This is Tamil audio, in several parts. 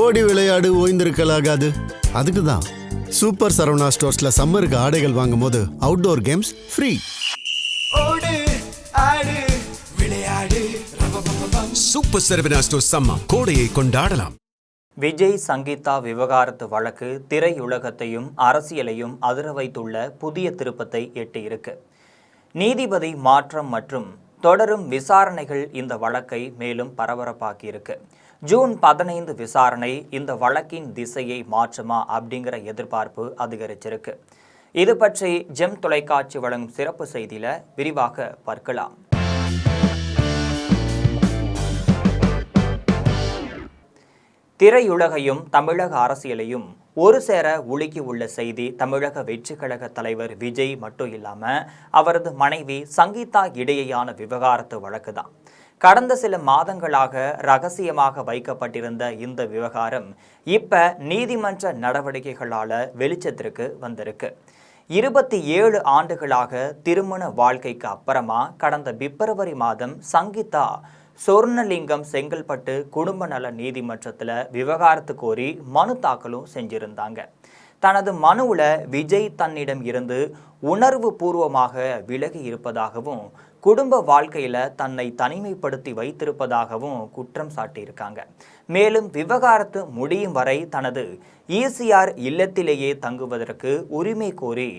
ஓடி விளையாடு ஓய்ந்திருக்கலாகாது. அதுக்கு தான் சூப்பர் சரவணா ஸ்டோர்ஸ்ல சம்மருக்கு ஆடைகள் வாங்கும் போது outdoor games free. Super Saravana stores summer கோடையை கொண்டாடலாம். விஜய் சங்கீதா விவகாரத்து வழக்கு திரையுலகத்தையும் அரசியலையும் அதிர வைத்துள்ள புதிய திருப்பத்தை எட்டியிருக்கு. நீதிபதி மாற்றம் மற்றும் தொடரும் விசாரணைகள் இந்த வழக்கை மேலும் பரபரப்பாக்கியிருக்கு. ஜூன் 15 விசாரணை இந்த வழக்கின் திசையை மாற்றுமா அப்படிங்கிற எதிர்பார்ப்பு அதிகரிச்சிருக்கு. இது பற்றி ஜெம் தொலைக்காட்சி வழங்கும் சிறப்பு செய்தியில விரிவாக பார்க்கலாம். திரையுலகையும் தமிழக அரசியலையும் ஒரு சேர உலுக்கி உள்ள செய்தி தமிழக வெற்றி கழக தலைவர் விஜய் மட்டும் இல்லாம அவரது மனைவி சங்கீதா இடையேயான விவகாரத்து வழக்கு தான். கடந்த சில மாதங்களாக ரகசியமாக வைக்கப்பட்டிருந்த இந்த விவகாரம் இப்ப நீதிமன்ற நடவடிக்கைகளால வெளிச்சத்திற்கு வந்திருக்கு. 27 ஆண்டுகளாக திருமண வாழ்க்கைக்கு அப்புறமா கடந்த பிப்ரவரி மாதம் சங்கீதா சொர்ணலிங்கம் செங்கல்பட்டு குடும்ப நல நீதிமன்றத்தில் விவகாரத்து கோரி மனு தாக்கலும் செஞ்சிருந்தாங்க. தனது மனுவில் விஜய் தன்னிடம் இருந்து உணர்வு பூர்வமாக விலகி இருப்பதாகவும் குடும்ப வாழ்க்கையில் தன்னை தனிமைப்படுத்தி வைத்திருப்பதாகவும் குற்றம் சாட்டியிருக்காங்க. மேலும் விவகாரத்து முடியும் வரை தனது ஈசிஆர் இல்லத்திலேயே தங்குவதற்கு உரிமை கோரி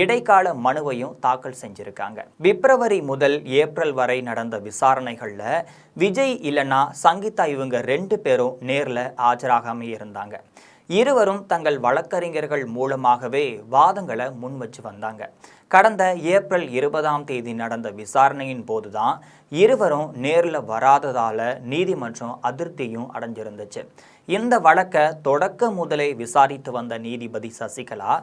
இடைக்கால மனுவையும் தாக்கல் செஞ்சிருக்காங்க. பிப்ரவரி முதல் ஏப்ரல் வரை நடந்த விசாரணைகளில் விஜய் இல்லைன்னா சங்கீதா இவங்க 2 பேரும் நேரில் ஆஜராகாம இருந்தாங்க. இருவரும் தங்கள் வழக்கறிஞர்கள் மூலமாகவே வாதங்களை முன் வச்சு வந்தாங்க. கடந்த ஏப்ரல் 20ஆம் தேதி நடந்த விசாரணையின் போதுதான் இருவரும் நேரில் வராததால நீதிமன்றம் அதிருப்தியும் அடைஞ்சிருந்துச்சு. இந்த வழக்கை தொடக்க முதலே விசாரித்து வந்த நீதிபதி சசிகலா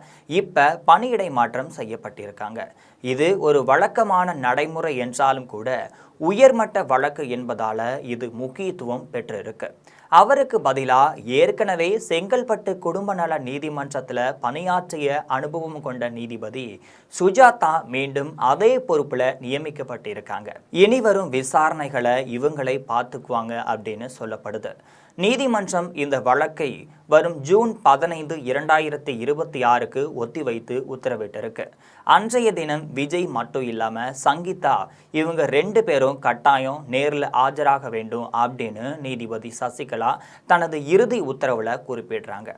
இப்ப பணியிடை மாற்றம் செய்யப்பட்டிருக்காங்க. இது ஒரு வழக்கமான நடைமுறை என்றாலும் கூட உயர்மட்ட வழக்கு என்பதால இது முக்கியத்துவம் பெற்றிருக்கு. அவருக்கு பதிலாக ஏற்கனவே செங்கல்பட்டு குடும்ப நல நீதிமன்றத்தில் பணியாற்றிய அனுபவம் கொண்ட நீதிபதி சுஜாதா மீண்டும் அதே பொறுப்பில் நியமிக்கப்பட்டிருக்காங்க. இனி வரும் விசாரணைகளை இவங்களை பார்த்துக்குவாங்க அப்படின்னு சொல்லப்படுது. நீதிமன்றம் இந்த வழக்கை வரும் ஜூன் 15, 2026க்கு ஒத்திவைத்து உத்தரவிட்டிருக்கு. அன்றைய தினம் விஜய் மட்டும் இல்லாமல் சங்கீதா இவங்க 2 பேரும் கட்டாயம் நேரில் ஆஜராக வேண்டும் அப்படின்னு நீதிபதி சசிகலா தனது இறுதி உத்தரவில் குறிப்பிடுறாங்க.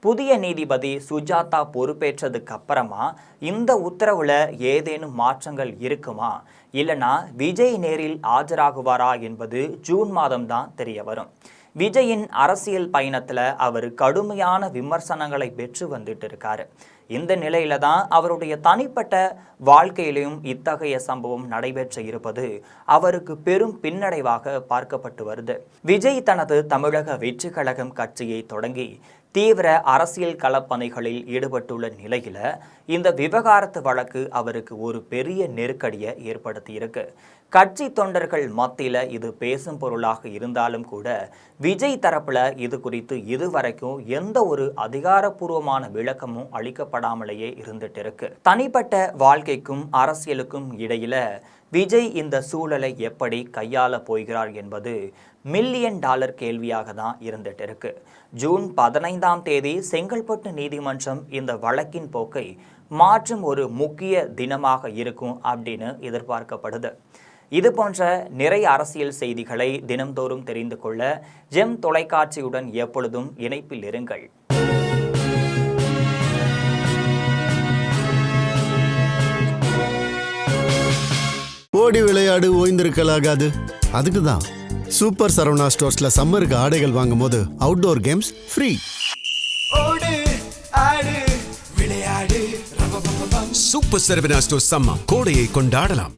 புதிய நீதிபதி சுஜாதா பொறுப்பேற்றதுக்கு அப்புறமா இந்த உத்தரவில் ஏதேனும் மாற்றங்கள் இருக்குமா இல்லைனா விஜய் நேரில் ஆஜராகுவாரா என்பது ஜூன் மாதம்தான் தெரிய வரும். விஜயின் அரசியல் பயணத்தில் அவர் கடுமையான விமர்சனங்களை பெற்று வந்துட்டு இருக்காரு. இந்த நிலையில தான் அவருடைய தனிப்பட்ட வாழ்க்கையிலும் இத்தகைய சம்பவம் நடைபெற்று இருப்பது அவருக்கு பெரும் பின்னடைவாக பார்க்கப்பட்டு வருது. விஜய் தனது தமிழக வெற்றி கழகம் கட்சியை தொடங்கி தீவிர அரசியல் களப்பணிகளில் ஈடுபட்டுள்ள நிலையில இந்த விவகாரத்து வழக்கு அவருக்கு ஒரு பெரிய நெருக்கடியை ஏற்படுத்தி இருக்கு. கட்சி தொண்டர்கள் மத்தியில இது பேசும் பொருளாக இருந்தாலும் கூட விஜய் தரப்புல இது குறித்து இதுவரைக்கும் எந்த ஒரு அதிகாரப்பூர்வமான விளக்கமும் அளிக்கப்படாமலேயே இருந்துட்டு இருக்கு. தனிப்பட்ட வாழ்க்கைக்கும் அரசியலுக்கும் இடையில விஜய் இந்த சூழலை எப்படி கையாள போகிறார் என்பது $1,000,000 கேள்வியாக தான் இருந்துட்டு இருக்கு. ஜூன் 15ஆம் தேதி செங்கல்பட்டு நீதிமன்றம் இந்த வழக்கின் போக்கை மாற்றும் ஒரு முக்கிய தினமாக இருக்கும் அப்படின்னு எதிர்பார்க்கப்படுது. இது போன்ற நிறைய அரசியல் செய்திகளை தினம்தோறும் தெரிந்து கொள்ள ஜெம் தொலைக்காட்சியுடன் எப்பொழுதும் இணைப்பில் இருங்கள். ஓடி விளையாடு ஓய்ந்திருக்கலாகாது. அதுக்கு தான் சூப்பர் சரவணா ஸ்டோர்ஸ்ல சம்மருக்கு ஆடைகள் வாங்கும் போது outdoor games free. Super Saravana stores summer கோடையை கொண்டாடலாம்.